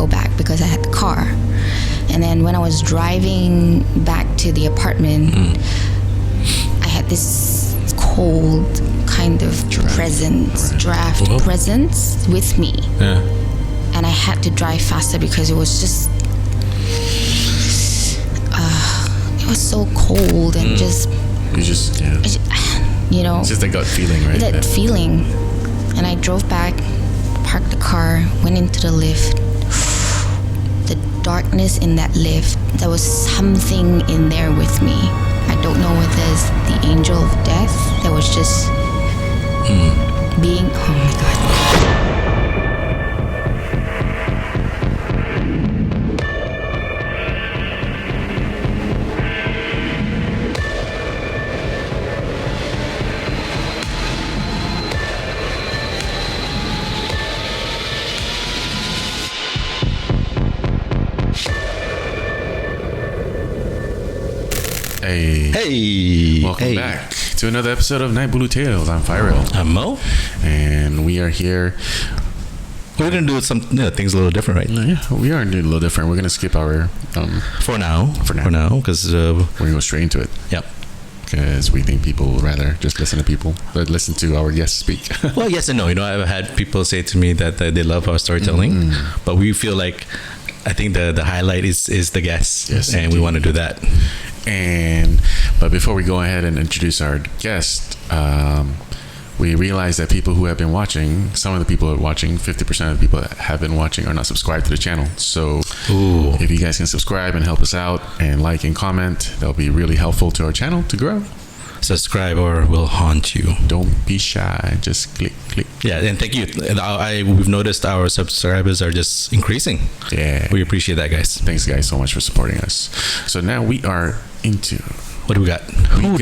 go back because I had the car. And then when I was driving back to the apartment, I had this cold kind of draft presence with me. Yeah. And I had to drive faster because it was just it was so cold and just you know, it's just a gut feeling, right? That feeling. And I drove back, parked the car, went into the lift. The darkness in that lift, there was something in there with me. I don't know whether it's the angel of death that was just being, oh my God. Hey. Welcome back to another episode of Naik Bulu Tales. I'm Fairil. I'm Mo. And we are here. We're going to do some things a little different, right? Yeah, we are doing a little different. We're going to skip our... For now, because... we're going to go straight into it. Yep. Because we think people would rather just listen to people, but listen to our guests speak. Well, yes and no. You know, I've had people say to me that they love our storytelling, but we feel like, I think the highlight is the guests. Yes, and indeed. We want to do that. But before we go ahead and introduce our guest, we realize that people who have been watching, some of the people who are watching, 50% of the people that have been watching are not subscribed to the channel. So if you guys can subscribe and help us out and like and comment, that'll be really helpful to our channel to grow. Subscribe or we'll haunt you. Don't be shy. Just click. Yeah, and thank you. We've noticed our subscribers are just increasing. Yeah. We appreciate that, guys. Thanks, guys, so much for supporting us. So now we are into... What do we got? Who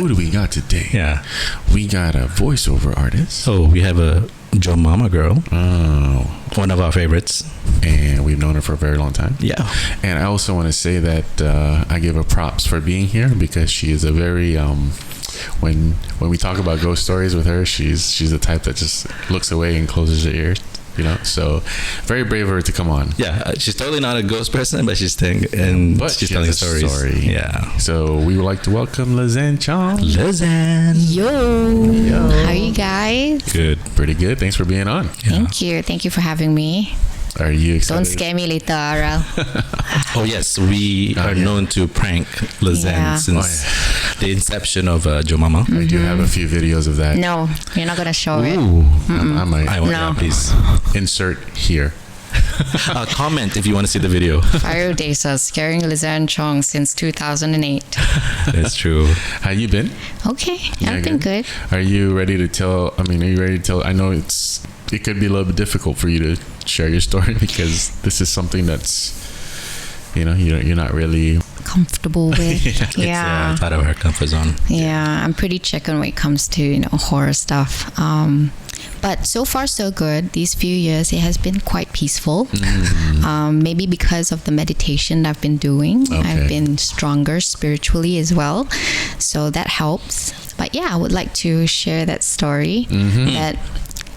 do we got today? Yeah. We got a voiceover artist. Oh, we have a Jomama girl. Oh. One of our favorites. And we've known her for a very long time. Yeah. And I also want to say that I give her props for being here because she is a very... when we talk about ghost stories with her, she's the type that just looks away and closes her ears. You know, so very brave of her to come on. Yeah, she's totally not a ghost person, but she's telling stories. Yeah. So we would like to welcome Lez Ann, Chong. Lez Ann. Yo. How are you guys? Good. Pretty good. Thanks for being on. Yeah. Thank you for having me. Are you excited? Don't scare me later, Aurora. Oh yes, we are known to prank Lez Ann since the inception of Jomama. I do have a few videos of that. No, you're not gonna show it. I might. I want please. Insert here. Comment if you want to see the video. Fairil Desa scaring Lez Ann Chong since 2008. That's true. How you been? Okay, I've been good. Are you ready to tell? I know it could be a little bit difficult for you to share your story because this is something that's, you're not really comfortable with. It's out of our comfort zone. Yeah, I'm pretty chicken when it comes to horror stuff. But so far so good. These few years it has been quite peaceful. Maybe because of the meditation I've been doing. Okay. I've been stronger spiritually as well, so that helps. But yeah, I would like to share that story that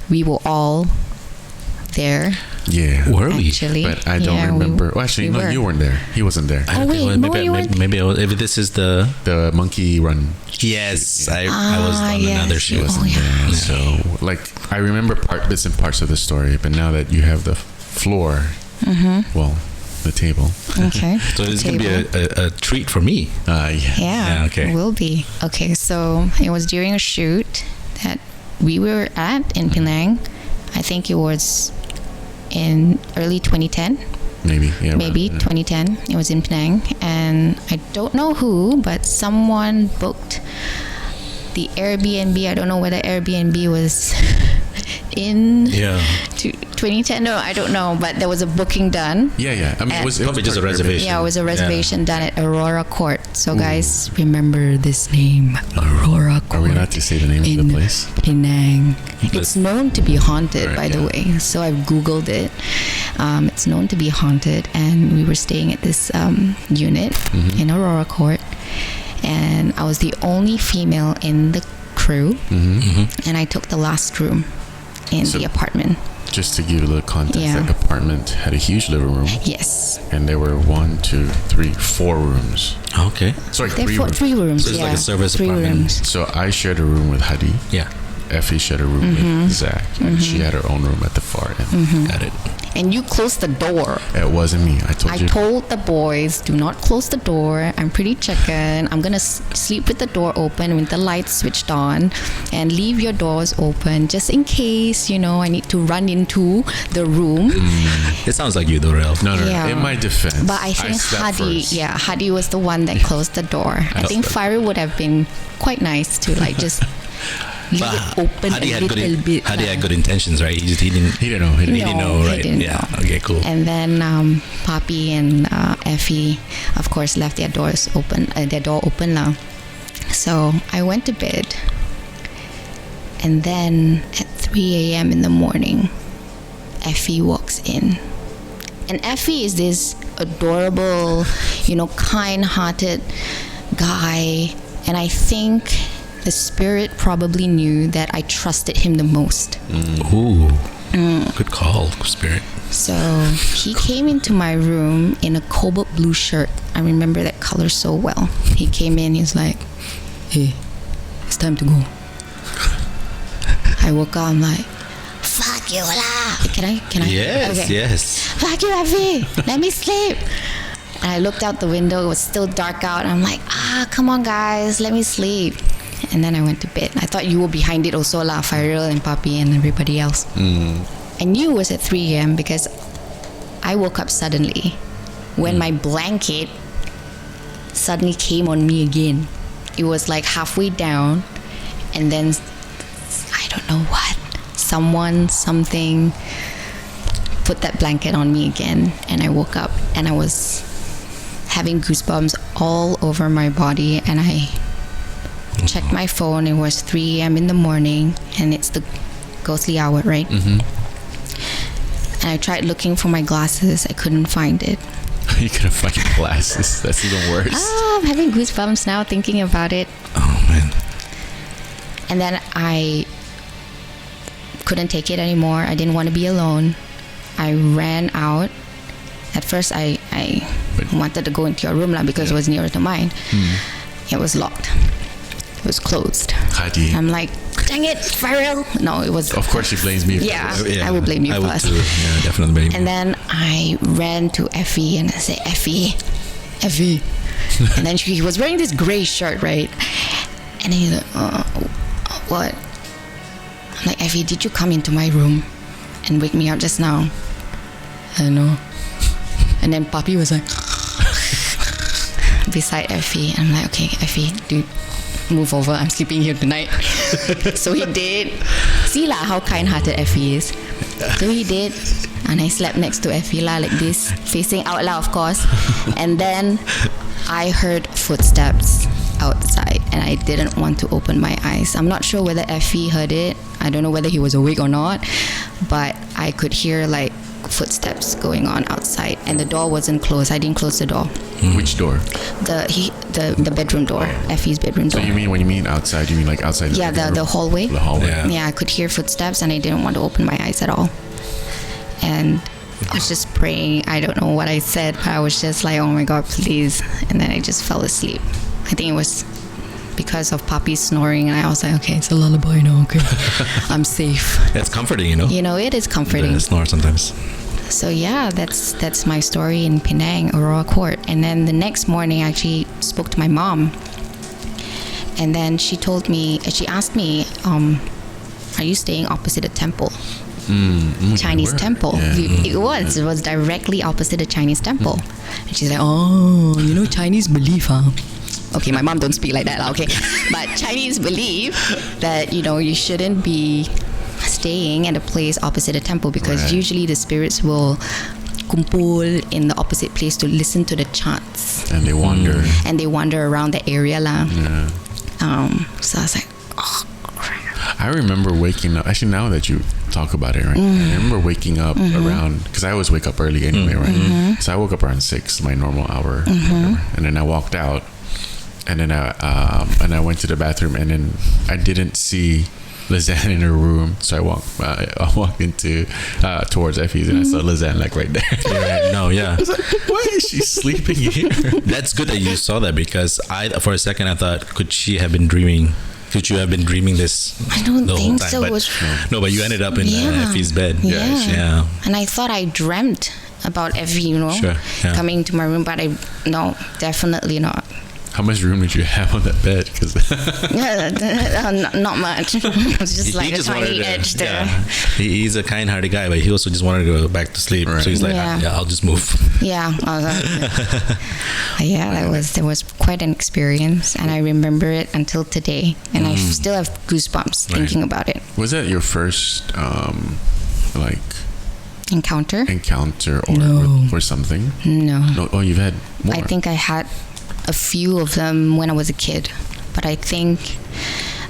we were all there. Yeah, were we? Actually, but I don't remember. No, you weren't there. He wasn't there. Maybe this is the monkey run. Yes, I was on another show. He wasn't there. So, I remember bits and parts of the story, but now that you have the floor, the table. Okay. So it's gonna be a treat for me. Yeah. Okay. It will be. Okay. So it was during a shoot that we were at in Penang. I think it was in early 2010. Maybe 2010. It was in Penang, and I don't know who, but someone booked the Airbnb. I don't know whether Airbnb was in 2010. No, I don't know, but there was a booking done. Yeah. It was probably just a reservation. Yeah, it was a reservation done at Aurora Court. So guys, remember this name, Aurora Court. Are we allowed to say the name of the place? Penang. It's known to be haunted, by the way. So I've Googled it. It's known to be haunted, and we were staying at this unit in Aurora Court, and I was the only female in the crew, and I took the last room in the apartment. just to give you a little context, Yeah. that apartment had a huge living room, Yes. and there were 1, 2, 3, 4 rooms. Okay. Sorry, There 3 are rooms. three rooms. So it's yeah. like a service 3 apartment. rooms. So I shared a room with Hadi. Yeah. Effie shared a room with Zach, and she had her own room at the far end. Got it. And you closed the door. It wasn't me. I told I you. told the boys, do not close the door. I'm pretty chicken. I'm gonna sleep with the door open with the lights switched on, and leave your doors open just in case, you know, I need to run into the room. It sounds like you, though, Ralph. No. Yeah. In my defense, But I think slept Hadi, first. Hadi was the one that closed the door. I think Fairil would have been quite nice to like just leave it open Hadi a had little good, bit. Hadi had good intentions, right? He didn't. He didn't know. He He didn't. didn't No, know, he right? didn't Yeah. know. Okay. Cool. And then Papi and Effie, of course, left their doors open, their door open now. So I went to bed, and then at 3 a.m. in the morning, Effie walks in, and Effie is this adorable, you know, kind-hearted guy, and I think the spirit probably knew that I trusted him the most. Ooh. Good call, Spirit. So he came into my room in a cobalt blue shirt. I remember that color so well. He came in, he's like, hey, it's time to go. I woke up, I'm like, fuck you lah. Can I? Yes. Okay. Yes. Fuck you, Effie. Let me sleep. And I looked out the window, it was still dark out. I'm like, come on guys, let me sleep. And then I went to bed. I thought you were behind it also lah, Fairil and Papi and everybody else. I knew it was at 3 a.m. because I woke up suddenly when my blanket suddenly came on me again. It was like halfway down, and then I don't know what, something put that blanket on me again, and I woke up and I was having goosebumps all over my body, and I checked my phone. It was 3 a.m. in the morning, and it's the ghostly hour, right? And I tried looking for my glasses. I couldn't find it. You could have fucking glasses. That's even worse. I'm having goosebumps now thinking about it. Oh man. And then I couldn't take it anymore. I didn't want to be alone. I ran out. At first, I wanted to go into your room lah because it was nearer to mine. It was locked. It was closed. Hadi. I'm like, dang it, Fairil. No, it was. Of course, he blames me. Yeah, I would blame you I would first. too. Yeah, definitely blame you. And then I ran to Effie and I said, Effie. And then he was wearing this gray shirt, right? And he's like, what? I'm like, Effie, did you come into my room and wake me up just now? I don't know. And then Papi was like, beside Effie. And I'm like, okay, Effie, dude, move over. I'm sleeping here tonight. So he did. See lah how kind-hearted Effie is. So he did. And I slept next to Effie lah, like this, facing out loud, of course. And then I heard footsteps outside, and I didn't want to open my eyes. I'm not sure whether Effie heard it. I don't know whether he was awake or not, but I could hear like footsteps going on outside, and the door wasn't closed. I didn't close the door. Which door? The bedroom door, Effie's bedroom So door. you mean, when you mean outside, you mean like outside Yeah, living the room? hallway. The hallway. Yeah. Yeah, I could hear footsteps, and I didn't want to open my eyes at all. And I was just praying. I don't know what I said, but I was just like, oh my God, please. And then I just fell asleep. I think it was because of Papi's snoring, and I was like, okay, it's a lullaby now, okay. I'm safe. That's comforting, you know. You know, it is comforting. The snore sometimes. So yeah, that's my story in Penang, Aurora Court. And then the next morning, I actually spoke to my mom. And then she asked me, are you staying opposite a temple? Chinese were. temple. Yeah. It was directly opposite a Chinese temple. And she's like, oh, you know, Chinese belief, huh? Okay, my mom don't speak like that, okay? But Chinese believe that, you know, you shouldn't be staying at a place opposite a temple, because Right. usually the spirits will kumpul in the opposite place to listen to the chants, And they wander. and they wander around the area lah. Yeah. So I was like, oh crap. I remember waking up. Actually, now that you talk about it, right? I remember waking up around, because I always wake up early anyway, right? So I woke up around 6, my normal hour, whatever. And then I walked out, and then I went to the bathroom, and then I didn't see Lez Ann in her room. So I walked into towards Effie's, and I saw Lez Ann like right there. Right. No, yeah. I was like, why is she sleeping here? That's good that you saw that, because for a second I thought, could she have been dreaming? Could you have been dreaming this? I don't the think whole time? so. But you ended up in Effie's bed. Yeah. And I thought I dreamt about Effie, Sure, yeah. coming to my room, but no, definitely not. How much room did you have on that bed? Because not much. It was just like a tiny edge there. Yeah. He's a kind-hearted guy, but he also just wanted to go back to sleep. Right. So he's like, I'll just move. Yeah, I was like, that was quite an experience, and I remember it until today, and I still have goosebumps thinking about it. Was that your first encounter or something? No. Oh, you've had more. I think I had a few of them when I was a kid, but I think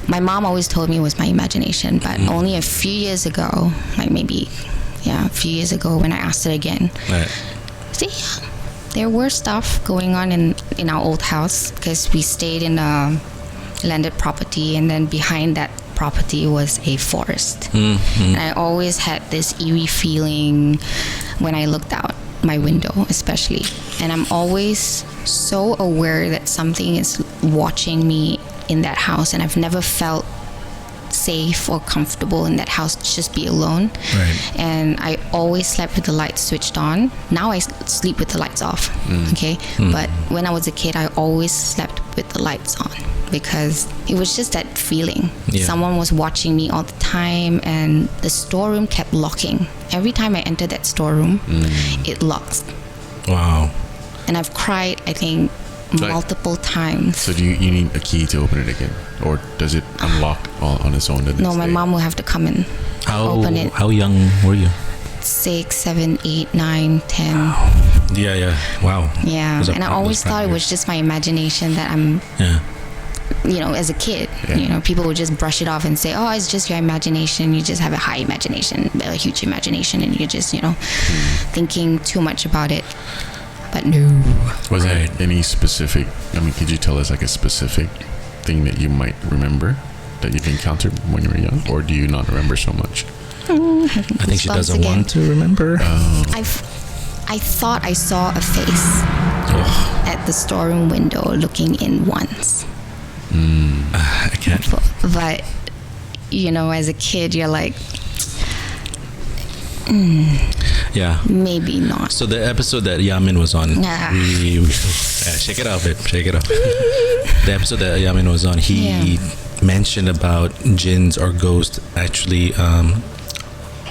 my mom always told me it was my imagination, but only a few years ago, a few years ago when I asked it again. Right. See, there were stuff going on in our old house, because we stayed in a landed property, and then behind that property was a forest. And I always had this eerie feeling when I looked out my window, especially, and I'm always so aware that something is watching me in that house, and I've never felt safe or comfortable in that house to just be alone. Right. And I always slept with the lights switched on. Now I sleep with the lights off. Okay. But when I was a kid, I always slept with the lights on, because it was just that feeling. Someone was watching me all the time, and the storeroom kept locking. Every time I entered that storeroom, it locks. Wow. And I've cried, I think, multiple times. So do you need a key to open it again, or does it unlock all on its own? No, my mom will have to come and open it. How young were you? 6, 7, 8, 9, 10. Yeah. Wow. Yeah. And I always thought it was just my imagination that I'm, as a kid, people would just brush it off and say, oh, it's just your imagination. You just have a high imagination, a huge imagination, and you're just, thinking too much about it. But no. Was there any specific, could you tell us like a specific thing that you might remember that you've encountered when you were young, or do you not remember so much? I think she doesn't want to remember. I thought I saw a face at the storeroom window looking in once. I can't. But, as a kid, you're like, yeah, maybe not. So the episode that Yamin was on, shake it off, babe. Shake it off. The episode that Yamin was on, he mentioned about jinns or ghosts actually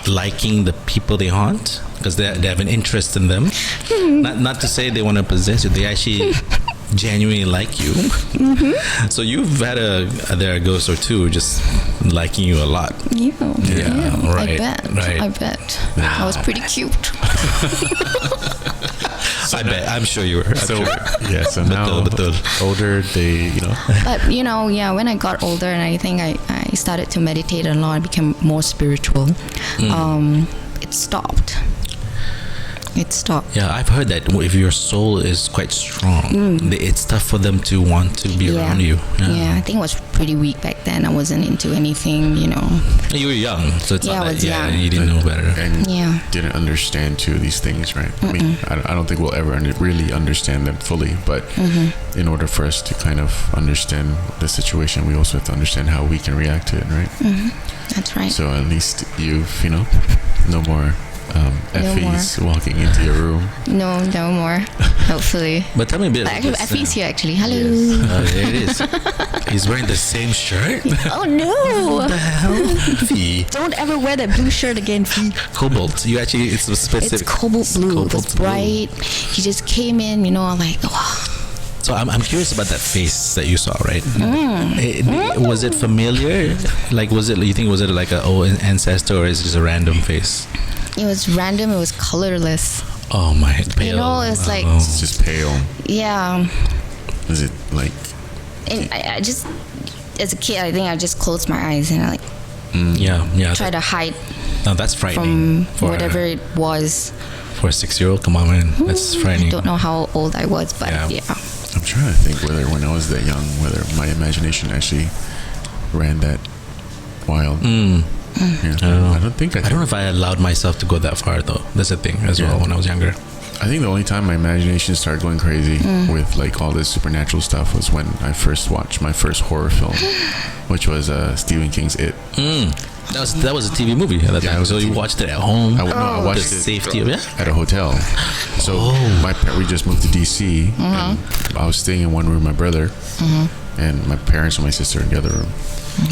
liking the people they haunt, because they have an interest in them. Not to say they want to possess you. They actually genuinely like you. So you've had a ghost or two just liking you a lot. Yeah, right. I bet. I was pretty cute. I'm sure you were. So now older, they, But when I got older, and I think I started to meditate a lot, I became more spiritual. It stopped. Yeah, I've heard that if your soul is quite strong, it's tough for them to want to be around you. Yeah, I think I was pretty weak back then. I wasn't into anything, You were young, so it's not I was young. You didn't know better. And didn't understand two of these things, right? I don't think we'll ever really understand them fully, but in order for us to kind of understand the situation, we also have to understand how we can react to it, right? That's right. So at least you've, no more Effie's walking into your room. No more. Hopefully. But tell me a bit. Effie's here actually. Hello. Yes. There it is. He's wearing the same shirt. Oh no! What the hell, Effie? Don't ever wear that blue shirt again, Effie. Cobalt. You actually, it's specific. It's cobalt blue. It was bright. He just came in. Like, So I'm curious about that face that you saw, right? Was it familiar? Like, was it like an old ancestor, or is it just a random face? It was random. It was colorless. Oh my! Pale. It's like it's just pale. Yeah. Is it like? And I just, as a kid, I think I just closed my eyes and I try to hide. No, that's frightening. From whatever it was. For a 6-year-old, come on, man, that's frightening. I don't know how old I was, but yeah. I'm trying to think whether when I was that young, whether my imagination actually ran that wild. Yeah. I don't think I don't know if I allowed myself to go that far though. That's the thing as well when I was younger. I think the only time my imagination started going crazy with like all this supernatural stuff was when I first watched my first horror film, which was Stephen King's It. That was a TV movie at that time. So you watched it at home. I watched the it safety of at a hotel. So we just moved to DC, and I was staying in one room with my brother, and my parents and my sister in the other room.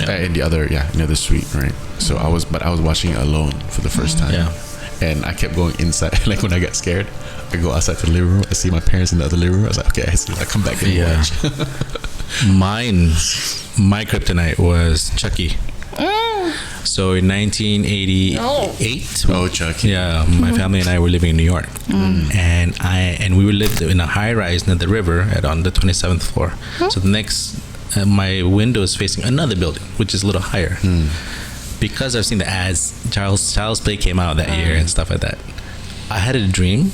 In the other suite, right? So I was watching it alone for the first time. And I kept going inside. Like when I got scared, I go outside to the living room. I see my parents in the other living room. I was like, okay, I come back and watch. My kryptonite was Chucky. So in 1988, Chucky. Yeah, my family and I were living in New York, and we lived in a high rise near the river on the 27th floor. So the next, my window is facing another building, which is a little higher. Because I've seen the ads, Child's Play came out that year and stuff like that. I had a dream.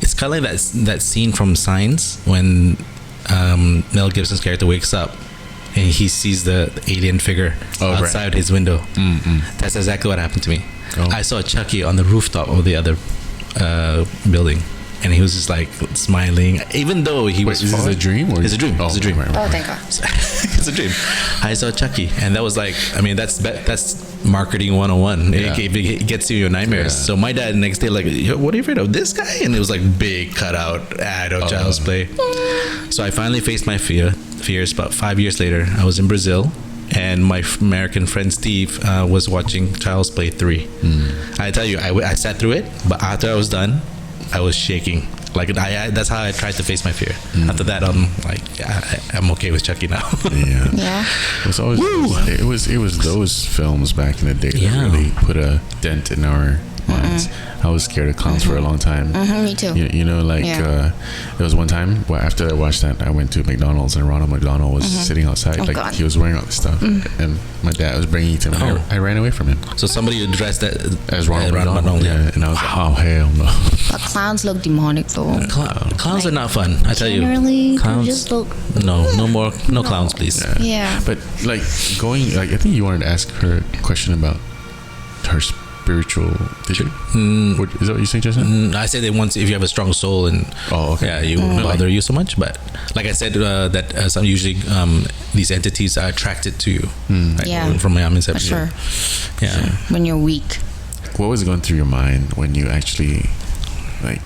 It's kind of like that scene from Signs when Mel Gibson's character wakes up and he sees the alien figure outside his window. That's exactly what happened to me. I saw Chucky on the rooftop of the other building, and he was just like smiling, even though he was. Is this a dream? It's a dream. It's a dream. Right. Oh, thank God. It's a dream. I saw Chucky, and that was like, I mean, that's marketing 101. It gets you your nightmares. So my dad the next day like, what are you afraid of, this guy? And it was like big cutout ad of Child's Play. So I finally faced my fears. About 5 years later, I was in Brazil, and my American friend Steve was watching Child's Play 3. I tell you, I sat through it, but after I was done, I was shaking. Like that's how I tried to face my fear. After that, I'm like, I'm okay with Chucky now. It was always it was those films back in the day that really put a dent in our minds. I was scared of clowns for a long time. Me too. You know, like there was one time after I watched that, I went to McDonald's, and Ronald McDonald was sitting outside, he was wearing all this stuff, and my dad was bringing it to me. I ran away from him. So somebody addressed that as Ronald McDonald. And I was like, oh hell no. But clowns look demonic though. Clowns are not fun. I tell you, clowns just look. No clowns, please. But like I think you wanted to ask her a question about her spiritual. Did you? Is that what you saying just now? I said that once, if you have a strong soul, and you won't bother you so much. But like I said, that some usually these entities are attracted to you. From my inception. For sure. When you're weak. What was going through your mind when you actually like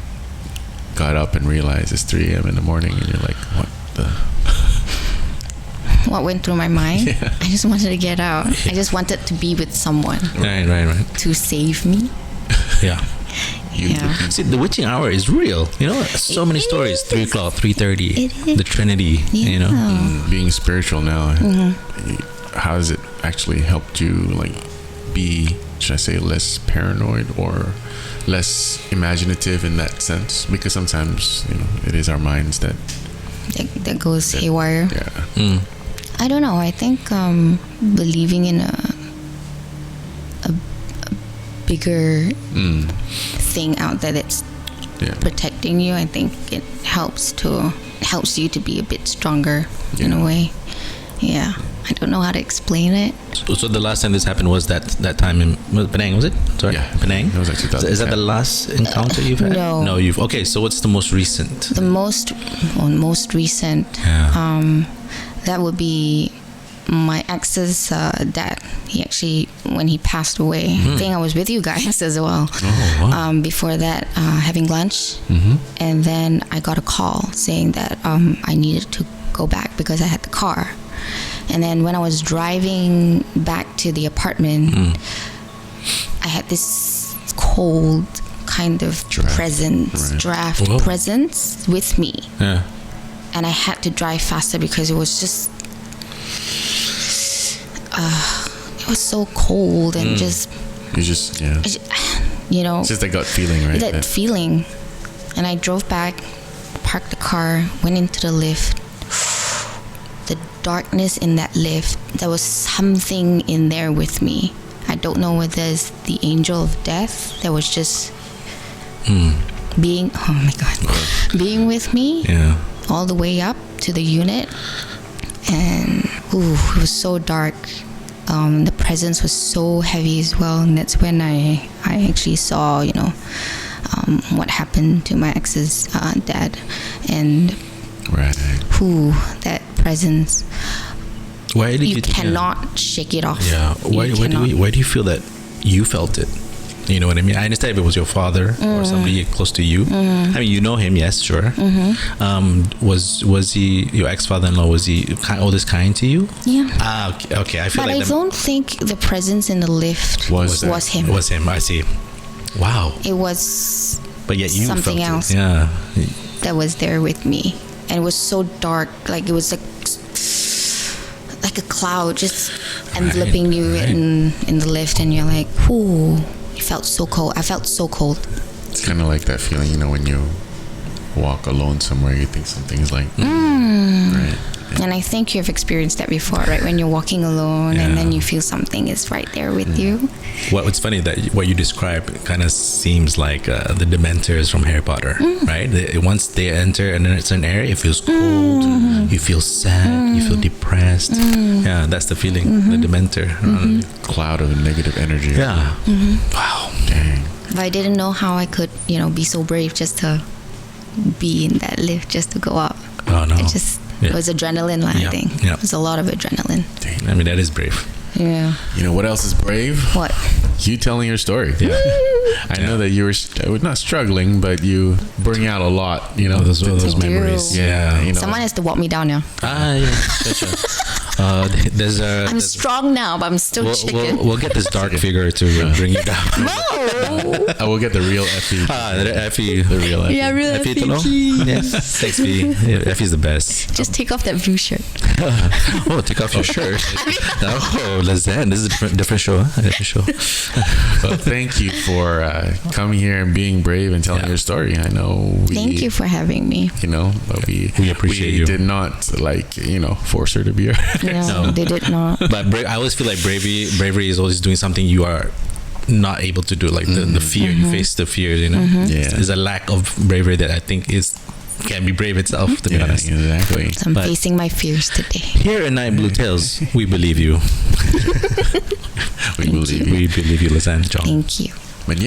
got up and realized it's 3 a.m. in the morning, and you're like, what the? What went through my mind? I just wanted to get out. I just wanted to be with someone. Right. To save me. See, the witching hour is real. You know, so many stories. 3 o'clock, 3:30, the Trinity. You know, being spiritual now. How has it actually helped you, like, be, should I say, less paranoid or less imaginative in that sense? Because sometimes, it is our minds that goes haywire. I don't know. I think believing in a bigger thing out there that's protecting you, I think it helps you to be a bit stronger in a way. I don't know how to explain it. So the last time this happened was that time in Penang, was it? Sorry? Penang. It was like 2010. Is that the last encounter you've had? No. Okay, so what's the most recent? The most recent, that would be my ex's dad. He actually, when he passed away, I think I was with you guys as well. Before that, having lunch, and then I got a call saying that I needed to go back because I had the car. And then when I was driving back to the apartment, I had this cold kind of draft presence with me. And I had to drive faster because it was just it was so cold and it's just that gut feeling, right? That feeling. And I drove back, parked the car, went into the lift. The darkness in that lift, there was something in there with me. I don't know whether it's the angel of death that was just being being with me all the way up to the unit. And it was so dark. the presence was so heavy as well, and that's when I actually saw, what happened to my ex's dad, and Right. that presence. Why did You cannot shake it off. Yeah. Why do you feel that you felt it? You know what I mean? I understand if it was your father or somebody close to you. I mean, you know him, yes, sure. Was he your ex-father-in-law? Was he always kind to you? Yeah. Okay. I feel But like I don't think the presence in the lift was him. Was him. I see. Wow. It was But yet you something felt else. it. Yeah. That was there with me, and it was so dark. Like it was like a cloud just enveloping you in the lift, and you're like, "Ooh." It felt so cold. I felt so cold. It's kind of like that feeling, when you walk alone somewhere, you think something's like, right. And I think you've experienced that before, right? When you're walking alone and then you feel something is right there with you. What's funny that what you describe kind of seems like the Dementors from Harry Potter, right? Once they enter in a certain area, it feels cold, you feel sad, you feel depressed. Yeah, that's the feeling, the Dementor. Cloud of negative energy. Yeah. Wow. Dang. But I didn't know how I could, be so brave just to be in that lift, just to go up. Oh, no. It was adrenaline, I think. Yeah. It was a lot of adrenaline. Dang. I mean, that is brave. Yeah. You know what else is brave? What? You telling your story. Yeah. I know that you were not struggling, but you bring out a lot, Those I do. memories. Yeah. Someone has to walk me down now. Yeah. Sure. There's a. I'm strong now, but I'm still chicken. We'll get this dark figure to bring you down. No! I will get the real Effie. Effie. The real Effie. Yeah, real Effie, Effie, Tolo? please. Yes. Thanks, Effie. Yeah, Effie's the best. Just take off that blue shirt. Oh, take off your shirt. Oh, Lez Ann. This is a different show. Huh? Different show. Well, thank you for coming here and being brave and telling your story. I know. Thank you for having me. But We appreciate you. We did not force her to be here. No, they did not. But I always feel like bravery is always doing something you are not able to do, like the fear. You face the fear, Yeah. There's a lack of bravery that I think can be brave itself, to be honest. Exactly. So I'm facing my fears today. Here in Naik Bulu Tales, we believe you. We believe you. We believe you, Lez Ann, Chong. Thank you. But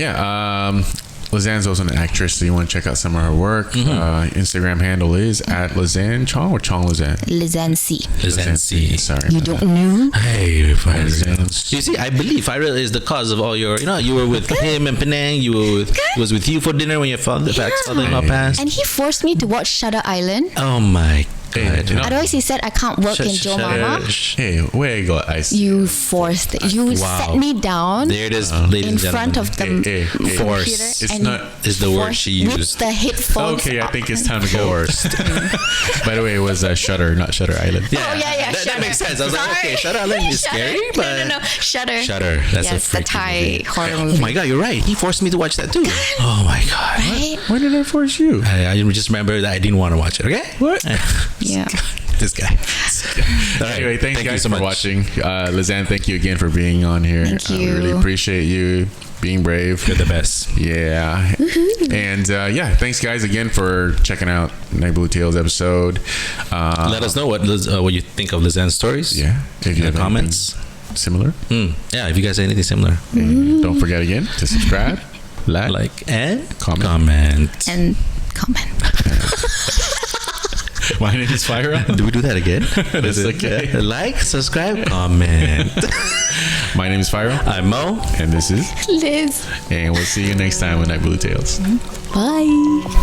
Lez Ann's also an actress, so you want to check out some of her work. Instagram handle is at Lez Ann Chong or Chong Lez Ann? Lez Ann C. Lez Ann C. Sorry. You don't know? Hey, Fairil. You see, I believe Fairil is the cause of all your. You were with him in Penang. He was with you for dinner when your father-in-law passed. And he forced me to watch Shutter Island. Oh my God. Otherwise, he said I can't work in Jomama. Hey, where you go, Ice? You forced it. You set me down There it is, ladies in and front gentlemen. of the Force. computer. It's and not. Is the word she whipped used. the headphones. Okay, I up. think it's time to go. By the way, it was Shutter, not Shutter Island. Oh yeah, That Shutter. makes sense. I was like, Sorry. okay, Shutter Island is Shutter. scary, but No, Shutter. Shutter. That's a yes, the freaky Thai movie. horror Oh movie. my God, you're right. He forced me to watch that too. Oh my God. Right? Why did I force you? I just remember that I didn't want to watch it. Okay. What? Yeah. This guy. All right. Anyway, thank you guys so for much. watching. Lez Ann, thank you again for being on here. Thank I you. really appreciate you being brave. You're the best. Yeah. And thanks guys again for checking out Naik Bulu Tales episode. Let us know what you think of Lez Ann's stories. Yeah. If you have comments. similar. Yeah, if you guys say anything similar. And don't forget again to subscribe, Like and comment. And comment. My name is Fairil. Do we do that again? That's okay. Yeah. Like, subscribe, comment. My name is Fairil. I'm Mo. And this is Liz. and we'll see you next time with Naik Bulu Tales. Bye.